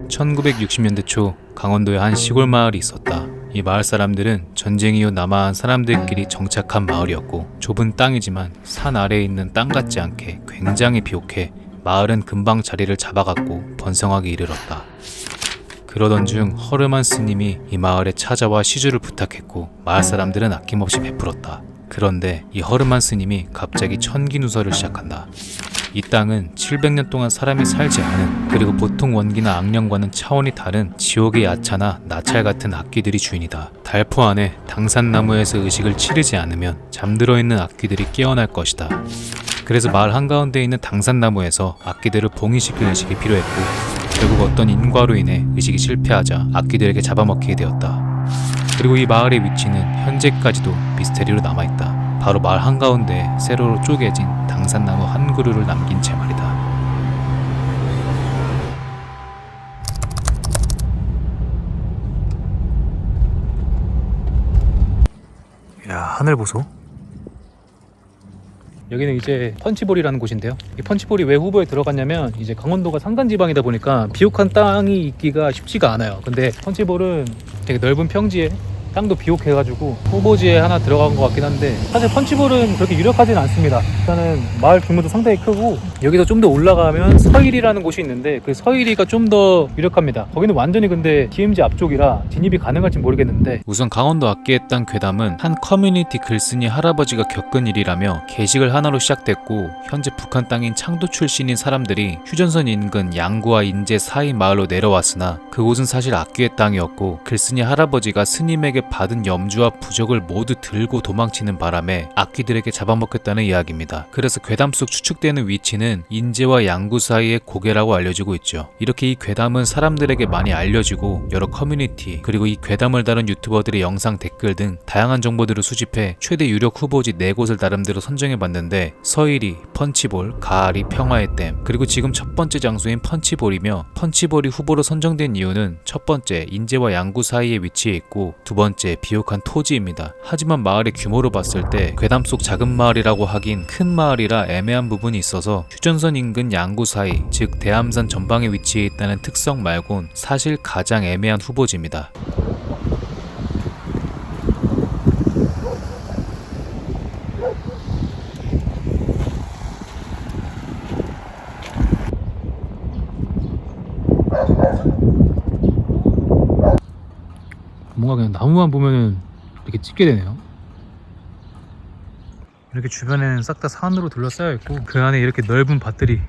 1960년대 초 강원도의 한 시골 마을이 있었다. 이 마을 사람들은 전쟁 이후 남아한 사람들끼리 정착한 마을이었고, 좁은 땅이지만 산 아래에 있는 땅 같지 않게 굉장히 비옥해 마을은 금방 자리를 잡아갔고 번성하기 이르렀다. 그러던 중 허름한 스님이 이 마을에 찾아와 시주를 부탁했고, 마을 사람들은 아낌없이 베풀었다. 그런데 이 허름한 스님이 갑자기 천기누설을 시작한다. 이 땅은 700년 동안 사람이 살지 않은, 그리고 보통 원기나 악령과는 차원이 다른 지옥의 야차나 나찰 같은 악귀들이 주인이다. 달포 안에 당산나무에서 의식을 치르지 않으면 잠들어 있는 악귀들이 깨어날 것이다. 그래서 마을 한가운데 있는 당산나무에서 악귀들을 봉인시킬 의식이 필요했고, 결국 어떤 인과로 인해 의식이 실패하자 악귀들에게 잡아먹히게 되었다. 그리고 이 마을의 위치는 현재까지도 미스테리로 남아있다. 바로 마을 한가운데 세로로 쪼개진 당산나무 한 그루를 남긴 채 말이다. 야, 하늘 보소. 여기는 이제 펀치볼이라는 곳인데요. 이 펀치볼이 왜 후보에 들어갔냐면, 이제 강원도가 산간지방이다 보니까 비옥한 땅이 있기가 쉽지가 않아요. 근데 펀치볼은 되게 넓은 평지에 땅도 비옥해가지고 후보지에 하나 들어간 것 같긴 한데, 사실 펀치볼은 그렇게 유력하진 않습니다. 일단은 마을 규모도 상당히 크고, 여기서 좀 더 올라가면 서일이라는 곳이 있는데 그 서일이가 좀 더 유력합니다. 거기는 완전히 근데 DMZ 앞쪽이라 진입이 가능할지 모르겠는데, 우선 강원도 악기의 땅 괴담은 한 커뮤니티 글쓴이 할아버지가 겪은 일이라며 게시글 하나로 시작됐고, 현재 북한 땅인 창도 출신인 사람들이 휴전선 인근 양구와 인제 사이 마을로 내려왔으나 그곳은 사실 악기의 땅이었고, 글쓴이 할아버지가 스님에게 받은 염주와 부적을 모두 들고 도망치는 바람에 악귀들에게 잡아먹혔다는 이야기입니다. 그래서 괴담 속 추측되는 위치는 인제와 양구 사이의 고개라고 알려지고 있죠. 이렇게 이 괴담은 사람들에게 많이 알려지고, 여러 커뮤니티 그리고 이 괴담을 다룬 유튜버들의 영상 댓글 등 다양한 정보들을 수집해 최대 유력 후보지 4곳을 나름대로 선정해봤는데, 서일이, 펀치볼, 가을이, 평화의 댐, 그리고 지금 첫 번째 장소인 펀치볼이며, 펀치볼이 후보로 선정된 이유는 첫 번째 인제와 양구 사이에 위치해 있고, 두 번째 비옥한 토지입니다. 하지만 마을의 규모로 봤을 때 괴담 속 작은 마을이라고 하긴 큰 마을이라 애매한 부분이 있어서 휴전선 인근 양구 사이, 즉 대암산 전방에 위치해 있다는 특성 말곤 사실 가장 애매한 후보지입니다. 뭔가 그냥 나무만 보면은 이렇게 찍게 되네요. 이렇게 주변에는 싹 다 산으로 둘러싸여 있고, 그 안에 이렇게 넓은 밭들이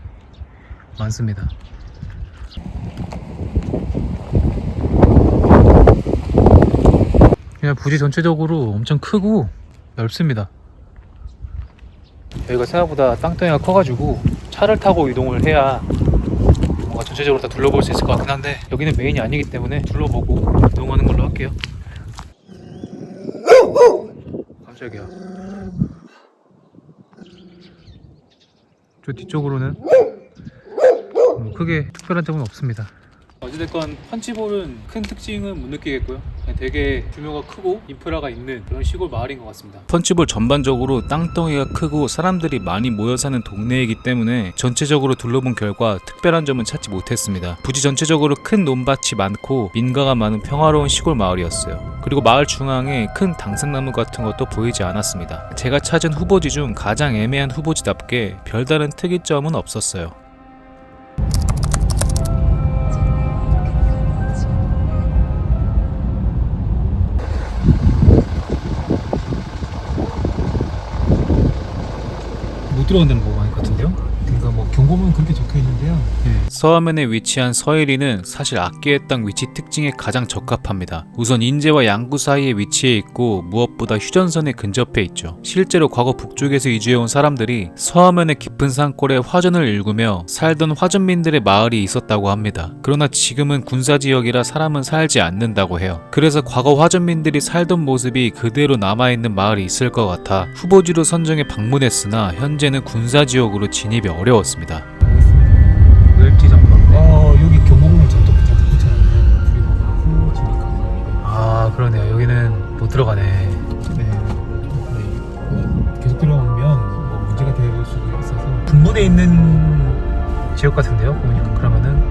많습니다. 그냥 부지 전체적으로 엄청 크고 넓습니다. 여기가 생각보다 땅덩이가 커가지고 차를 타고 이동을 해야 뭔가 전체적으로 다 둘러볼 수 있을 것 같긴 한데, 여기는 메인이 아니기 때문에 둘러보고 이동하는 걸로 할게요. 깜짝이야. 저 뒤쪽으로는 크게 특별한 점은 없습니다. 어찌됐건 펀치볼은 큰 특징은 못 느끼겠고요. 그냥 되게 규모가 크고 인프라가 있는 그런 시골 마을인 것 같습니다. 펀치볼 전반적으로 땅덩이가 크고 사람들이 많이 모여 사는 동네이기 때문에 전체적으로 둘러본 결과 특별한 점은 찾지 못했습니다. 부지 전체적으로 큰 논밭이 많고 민가가 많은 평화로운 시골 마을이었어요. 그리고 마을 중앙에 큰 당산나무 같은 것도 보이지 않았습니다. 제가 찾은 후보지 중 가장 애매한 후보지답게 별다른 특이점은 없었어요. 못 들어간다는 거 많이 같은데요? 그러니까 뭐 경고문 그렇게 적혀 있는데요. 서화면에 위치한 서일이는 사실 악기의 땅 위치 특징에 가장 적합합니다. 우선 인제와 양구 사이에 위치해 있고 무엇보다 휴전선에 근접해 있죠. 실제로 과거 북쪽에서 이주해온 사람들이 서화면의 깊은 산골에 화전을 일구며 살던 화전민들의 마을이 있었다고 합니다. 그러나 지금은 군사지역이라 사람은 살지 않는다고 해요. 그래서 과거 화전민들이 살던 모습이 그대로 남아있는 마을이 있을 것 같아 후보지로 선정해 방문했으나 현재는 군사지역으로 진입이 어려웠습니다. 멸지 장막. 여기 경고문을 잔뜩 붙여놨네요. 그리고 후 진입. 아, 그러네요. 여기는 못 들어가네. 계속 들어오면 뭐 문제가 될 수도 있어서 분분해 있는 지역 같은데요? 보니까 그러면은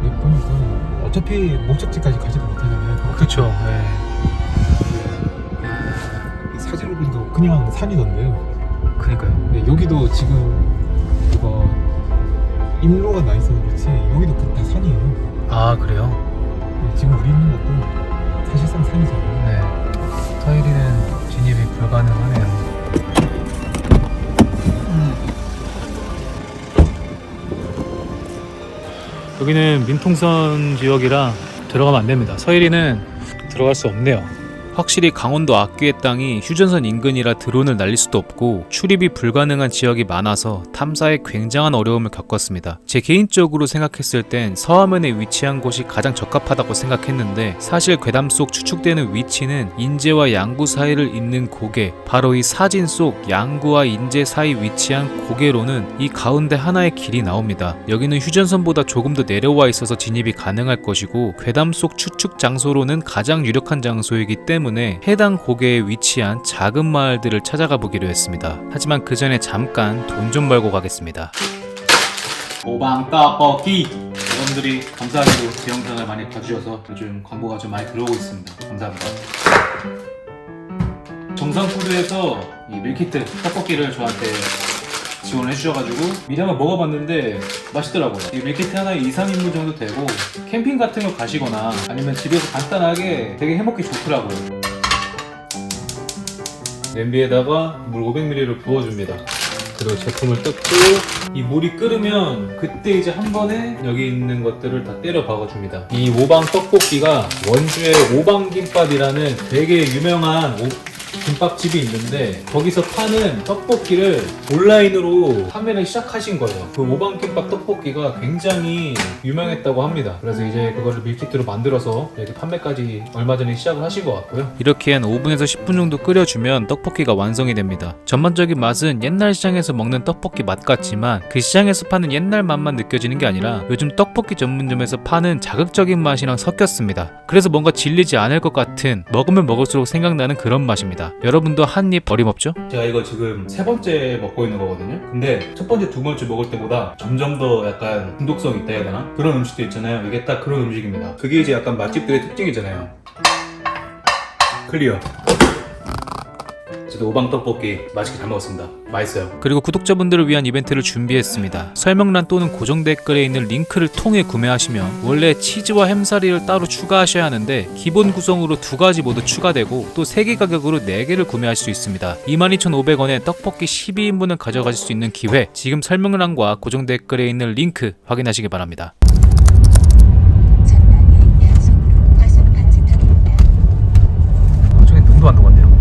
보니까 어차피 목적지까지 가지도 못하잖아요. 그쵸. 네. 이 사진을 보니까 그냥 산이던데요. 그니까요. 네, 여기도 지금 이거 인로가 나 있어서 그렇지 여기도 다 산이에요. 아, 그래요? 네, 지금 우리 있는 것도 사실상 산이잖아요. 네. 서일이는 진입이 불가능하네요. 여기는 민통선 지역이라 들어가면 안 됩니다. 서일이는 들어갈 수 없네요. 확실히 강원도 악귀의 땅이 휴전선 인근이라 드론을 날릴 수도 없고 출입이 불가능한 지역이 많아서 탐사에 굉장한 어려움을 겪었습니다. 제 개인적으로 생각했을 땐 서하면에 위치한 곳이 가장 적합하다고 생각했는데 사실 괴담 속 추측되는 위치는 인제와 양구 사이를 잇는 고개, 바로 이 사진 속 양구와 인제 사이 위치한 고개로는 이 가운데 하나의 길이 나옵니다. 여기는 휴전선보다 조금 더 내려와 있어서 진입이 가능할 것이고 괴담 속 추측 장소로는 가장 유력한 장소이기 때문에 해당 고개에 위치한 작은 마을들을 찾아가 보기로 했습니다. 하지만 그 전에 잠깐 돈 좀 벌고 가겠습니다. 오방 떡볶이! 여러분들이 감사하게도 제 영상을 많이 봐주셔서 요즘 광고가 좀 많이 들어오고 있습니다. 감사합니다. 정상푸드에서 이 밀키트 떡볶이를 저한테 지원을 해주셔가지고 미리 한번 먹어봤는데 맛있더라고요. 이 밀키트 하나에 2, 3인분 정도 되고 캠핑 같은 거 가시거나 아니면 집에서 간단하게 되게 해먹기 좋더라고요. 냄비에다가 물 500ml를 부어줍니다. 그리고 제품을 뜯고 이 물이 끓으면 그때 이제 한 번에 여기 있는 것들을 다 때려 박아줍니다. 이 오방 떡볶이가 원주의 오방김밥이라는 되게 유명한 김밥집이 있는데 거기서 파는 떡볶이를 온라인으로 판매를 시작하신 거예요. 그 오방김밥 떡볶이가 굉장히 유명했다고 합니다. 그래서 이제 그거를 밀키트로 만들어서 이렇게 판매까지 얼마 전에 시작을 하신 것 같고요. 이렇게 한 5분에서 10분 정도 끓여주면 떡볶이가 완성이 됩니다. 전반적인 맛은 옛날 시장에서 먹는 떡볶이 맛 같지만 그 시장에서 파는 옛날 맛만 느껴지는 게 아니라 요즘 떡볶이 전문점에서 파는 자극적인 맛이랑 섞였습니다. 그래서 뭔가 질리지 않을 것 같은 먹으면 먹을수록 생각나는 그런 맛입니다. 여러분도 한입 어림없죠? 제가 이거 지금 세 번째 먹고 있는 거거든요. 근데 첫 번째, 두 번째 먹을 때보다 점점 더 약간 중독성이 있다 해야 되나? 그런 음식도 있잖아요. 이게 딱 그런 음식입니다. 그게 이제 약간 맛집들의 특징이잖아요. 클리어. 저도 오방 떡볶이 맛있게 잘 먹었습니다. 맛있어요. 그리고 구독자분들을 위한 이벤트를 준비했습니다. 설명란 또는 고정 댓글에 있는 링크를 통해 구매하시면 원래 치즈와 햄사리를 따로 추가하셔야 하는데 기본 구성으로 2가지 모두 추가되고 또 3개 가격으로 4개를 구매하실 수 있습니다. 22,500원에 떡볶이 12인분을 가져가실 수 있는 기회, 지금 설명란과 고정 댓글에 있는 링크 확인하시기 바랍니다. 저기 눈도 안 녹았네요.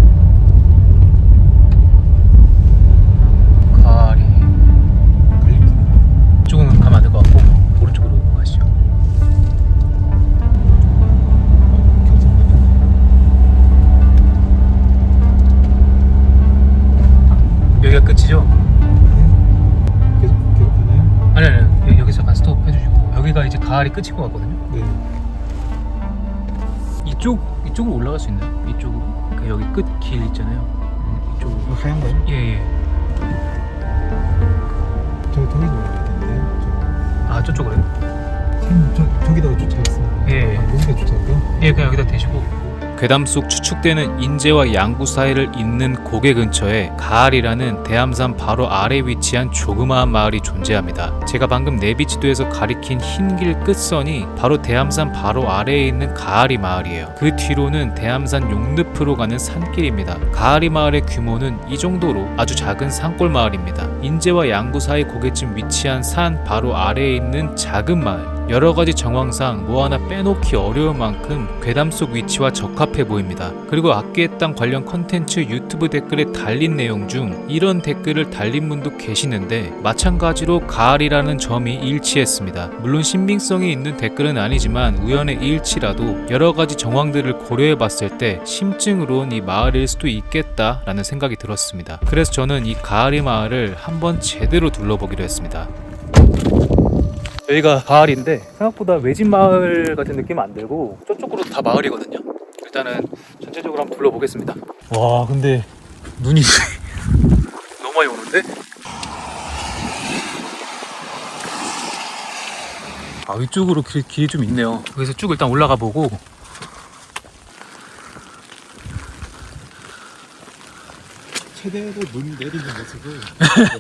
이쪽은 가면 안 될 것 같고 오른쪽으로 가시죠. 여기가 끝이죠? 계속 가나요? 아니 여기서 잠깐 스톱 해주시고 여기가 이제 가을이 끝인 것 같거든요. 네. 이쪽으로 올라갈 수 있나요? 이쪽으로? 그 여기 끝 길 있잖아요. 이쪽으로. 이거 하얀 거요? 예예. 저기 올라갈 텐데요. 아 저쪽으로요? 저기다가 주차했습니다. 예. 아, 여기다 주차할까요? 예, 그냥 여기다 대시고. 괴담 속 추측되는 인제와 양구 사이를 잇는 고개 근처에 가을이라는 대암산 바로 아래 위치한 조그마한 마을이 존재합니다. 제가 방금 내비지도에서 가리킨 흰 길 끝선이 바로 대암산 바로 아래에 있는 가을이 마을이에요. 그 뒤로는 대암산 용늪으로 가는 산길입니다. 가을이 마을의 규모는 이 정도로 아주 작은 산골 마을입니다. 인제와 양구 사이 고개쯤 위치한 산 바로 아래에 있는 작은 마을. 여러가지 정황상 뭐 하나 빼놓기 어려울 만큼 괴담 속 위치와 적합해 보입니다. 그리고 악기의 땅 관련 컨텐츠 유튜브 댓글에 달린 내용 중 이런 댓글을 달린 분도 계시는데 마찬가지로 가을이라는 점이 일치했습니다. 물론 신빙성이 있는 댓글은 아니지만 우연의 일치라도 여러가지 정황들을 고려해 봤을 때 심증으론 이 마을일 수도 있겠다라는 생각이 들었습니다. 그래서 저는 이 가을이 마을을 한번 제대로 둘러보기로 했습니다. 여기가 가을인데 생각보다 외진 마을 같은 느낌 안 들고 저쪽으로 다 마을이거든요. 일단은 전체적으로 한번 둘러보겠습니다. 와 근데 눈이 너무 많이 오는데? 아, 위쪽으로 길이 좀 있네요. 여기서 쭉 일단 올라가 보고. 최대로 눈 내리는 모습을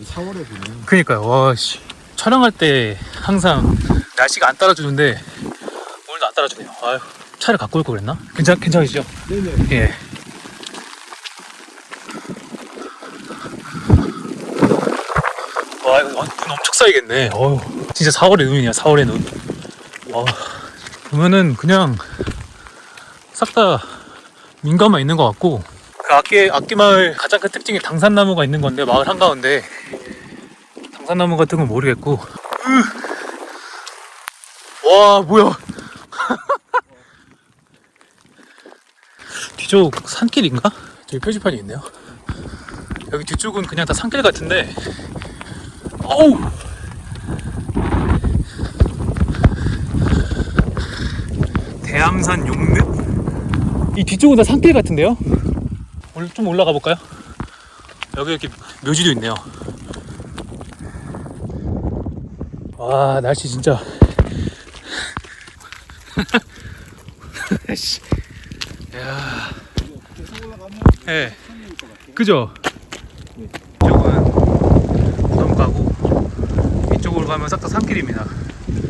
4월에 보면 그니까요. 와, 씨. 촬영할 때 항상 날씨가 안 따라주는데 오늘도 안 따라주네요. 아유, 차를 갖고 올 걸 그랬나? 괜찮으시죠? 네네. 예. 와, 이거 눈 엄청 쌓이겠네. 어휴, 진짜 4월의 눈이야, 4월의 눈. 보면은 그냥 싹 다 민가만 있는 것 같고, 그 악기 마을 가장 큰 특징이 당산나무가 있는 건데, 마을 한가운데 당산나무 같은 건 모르겠고. 와, 뭐야. 뒤쪽 산길인가? 저기 표지판이 있네요. 여기 뒤쪽은 그냥 다 산길 같은데, 어우! 대암산 용늪? 이 뒤쪽은 다 산길 같은데요? 좀 올라가 볼까요? 여기 이렇게 묘지도 있네요. 와, 날씨 진짜. 야. 예. 그죠? 이쪽은 무덤가고 이쪽으로 가면 싹 다 산길입니다.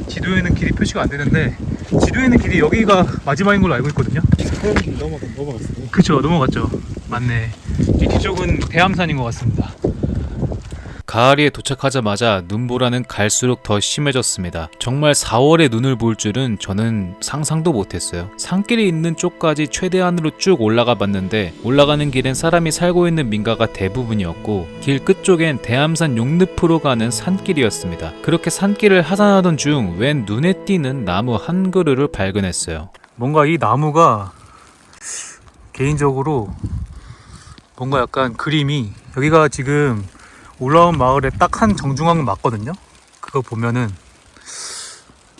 지도에는 길이 표시가 안 되는데, 지도에는 길이 여기가 마지막인 걸로 알고 있거든요. 서현길 넘어갔어요. 그쵸, 넘어갔죠. 맞네. 이 뒤쪽은 대암산인 것 같습니다. 가을이에 도착하자마자 눈보라는 갈수록 더 심해졌습니다. 정말 4월에 눈을 볼 줄은 저는 상상도 못했어요. 산길이 있는 쪽까지 최대한으로 쭉 올라가 봤는데, 올라가는 길엔 사람이 살고 있는 민가가 대부분이었고, 길 끝쪽엔 대암산 용늪으로 가는 산길이었습니다. 그렇게 산길을 하산하던 중 웬 눈에 띄는 나무 한 그루를 발견했어요. 뭔가 이 나무가 개인적으로 뭔가 약간 그림이, 여기가 지금 올라온 마을에 딱 한 정중앙은 맞거든요. 그거 보면은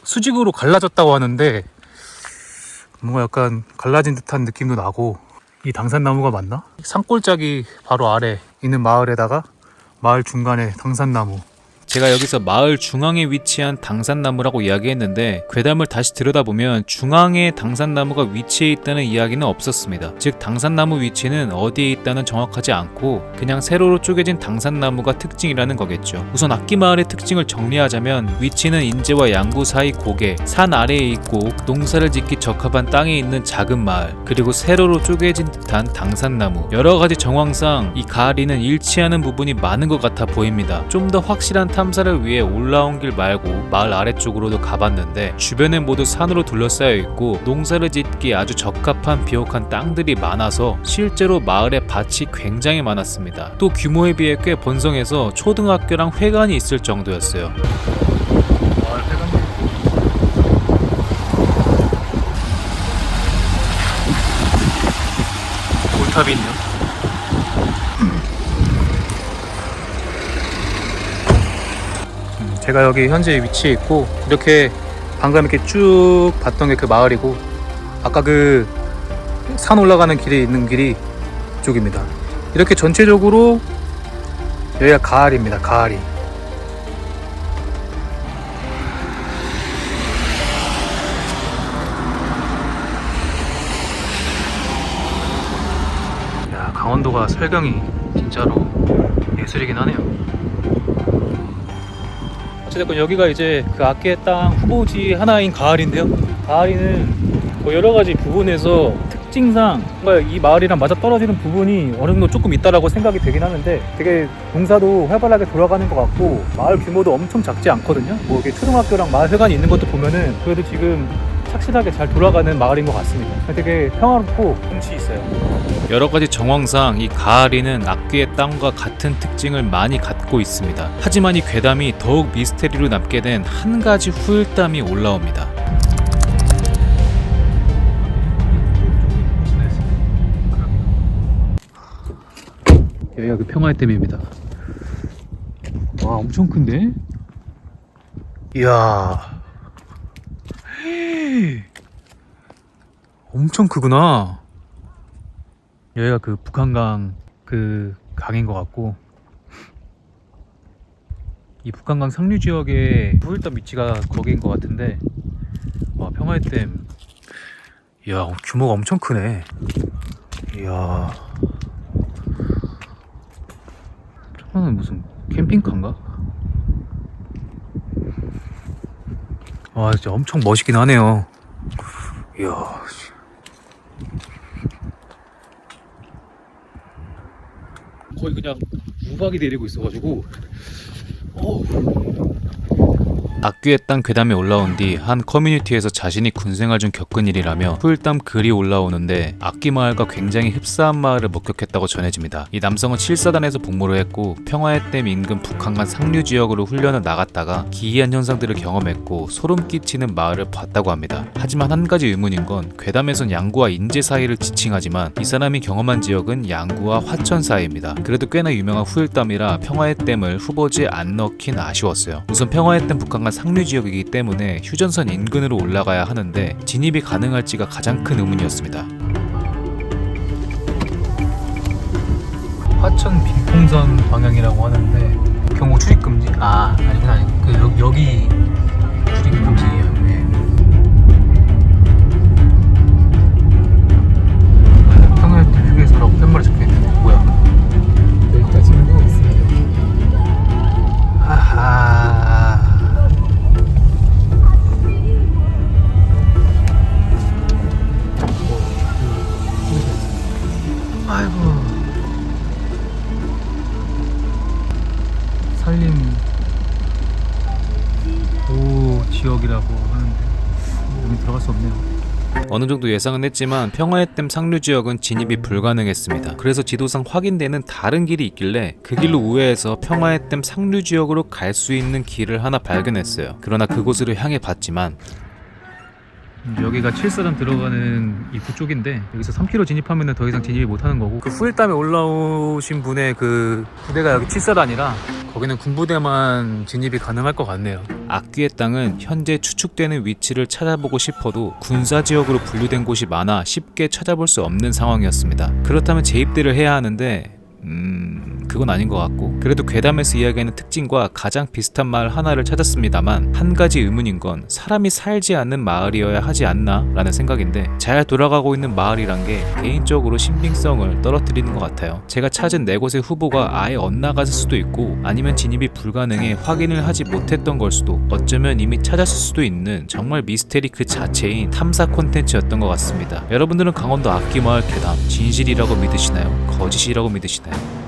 수직으로 갈라졌다고 하는데 뭔가 약간 갈라진 듯한 느낌도 나고, 이 당산나무가 맞나? 산골짜기 바로 아래 있는 마을에다가 마을 중간에 당산나무. 제가 여기서 마을 중앙에 위치한 당산나무라고 이야기했는데, 괴담을 다시 들여다보면 중앙에 당산나무가 위치해 있다는 이야기는 없었습니다. 즉 당산나무 위치는 어디에 있다는 정확하지 않고 그냥 세로로 쪼개진 당산나무가 특징이라는 거겠죠. 우선 악기마을의 특징을 정리하자면, 위치는 인제와 양구 사이 고개, 산 아래에 있고 농사를 짓기 적합한 땅에 있는 작은 마을, 그리고 세로로 쪼개진 듯한 당산나무. 여러가지 정황상 이 가을이는 일치하는 부분이 많은 것 같아 보입니다. 좀 더 확실한 탐사를 위해 올라온 길 말고 마을 아래쪽으로도 가봤는데, 주변엔 모두 산으로 둘러싸여 있고 농사를 짓기 아주 적합한 비옥한 땅들이 많아서 실제로 마을에 밭이 굉장히 많았습니다. 또 규모에 비해 꽤 번성해서 초등학교랑 회관이 있을 정도였어요. 마을 회관도 골탑이 있네요. 제가 여기 현재 위치에 있고, 이렇게 방금 이렇게 쭉 봤던 게 그 마을이고, 아까 그 산 올라가는 길에 있는 길이 이쪽입니다. 이렇게 전체적으로 여기가 가을입니다. 가을이. 야, 강원도가 설경이 진짜로 예술이긴 하네요. 어쨌든 여기가 이제 그 악기의 땅 후보지 하나인 가을인데요. 가을이는 뭐 여러 가지 부분에서 특징상 뭔가 이 마을이랑 맞아 떨어지는 부분이 어느 정도 조금 있다라고 생각이 되긴 하는데, 되게 농사도 활발하게 돌아가는 것 같고, 마을 규모도 엄청 작지 않거든요. 뭐 이렇게 초등학교랑 마을 회관이 있는 것도 보면은 그래도 지금 착실하게 잘 돌아가는 마을인 것 같습니다. 되게 평화롭고 운치 있어요. 여러가지 정황상 이 가을이는 악귀의 땅과 같은 특징을 많이 갖고 있습니다. 하지만 이 괴담이 더욱 미스테리로 남게 된 한 가지 후일담이 올라옵니다. 여기가 그 평화의 댐입니다. 와, 엄청 큰데? 이야, 엄청 크구나. 여기가 그 북한강 그 강인 것 같고, 이 북한강 상류 지역의 후일담 위치가 거기인 것 같은데, 와, 평화의댐, 이야, 규모가 엄청 크네. 이야, 저거는 무슨 캠핑카인가? 와, 진짜 엄청 멋있긴 하네요. 이야, 거의 그냥 우박이 내리고 있어가지고. 악귀의 땅 괴담에 올라온 뒤 한 커뮤니티에서 자신이 군생활 중 겪은 일이라며 후일담 글이 올라오는데 악귀 마을과 굉장히 흡사한 마을을 목격했다고 전해집니다. 이 남성은 7사단에서 복무를 했고 평화의 댐 인근 북한강 상류 지역으로 훈련을 나갔다가 기이한 현상들을 경험했고 소름 끼치는 마을을 봤다고 합니다. 하지만 한 가지 의문인 건 괴담에선 양구와 인제 사이를 지칭하지만 이 사람이 경험한 지역은 양구와 화천 사이입니다. 그래도 꽤나 유명한 후일담이라 평화의 댐을 후보지에 안 넣긴 아쉬웠어요. 우선 평화의 댐 북한강 상류 지역이기 때문에 휴전선 인근으로 올라가야 하는데 진입이 가능할지가 가장 큰 의문이었습니다. 화천 빈풍선 방향이라고 하는데 경고 출입 금지. 아, 아니구나. 여기 출입 금지예요. 네. 평화의댐 휴게소라고 팻말이 적혀있는데 뭐야? 여기까지는 거 있습니다. 하하. 아이고. 산림 보호 지역이라고 하는데 여기 들어갈 수 없네요. 어느 정도 예상은 했지만 평화의 댐 상류 지역은 진입이 불가능했습니다. 그래서 지도상 확인되는 다른 길이 있길래 그 길로 우회해서 평화의 댐 상류 지역으로 갈 수 있는 길을 하나 발견했어요. 그러나 그곳으로 향해 봤지만 여기가 7사단 들어가는 입구 쪽인데 여기서 3km 진입하면 더 이상 진입이 못하는 거고, 그 후일담에 올라오신 분의 그 부대가 여기 7사단이라 거기는 군부대만 진입이 가능할 것 같네요. 악귀의 땅은 현재 추측되는 위치를 찾아보고 싶어도 군사지역으로 분류된 곳이 많아 쉽게 찾아볼 수 없는 상황이었습니다. 그렇다면 재입대를 해야 하는데 그건 아닌 것 같고, 그래도 괴담에서 이야기하는 특징과 가장 비슷한 마을 하나를 찾았습니다만 한 가지 의문인 건 사람이 살지 않는 마을이어야 하지 않나 라는 생각인데, 잘 돌아가고 있는 마을이란 게 개인적으로 신빙성을 떨어뜨리는 것 같아요. 제가 찾은 4곳의 후보가 아예 엇나갔을 수도 있고 아니면 진입이 불가능해 확인을 하지 못했던 걸 수도, 어쩌면 이미 찾았을 수도 있는 정말 미스테리 그 자체인 탐사 콘텐츠였던 것 같습니다. 여러분들은 강원도 악귀마을 괴담 진실이라고 믿으시나요? 거짓이라고 믿으시나요?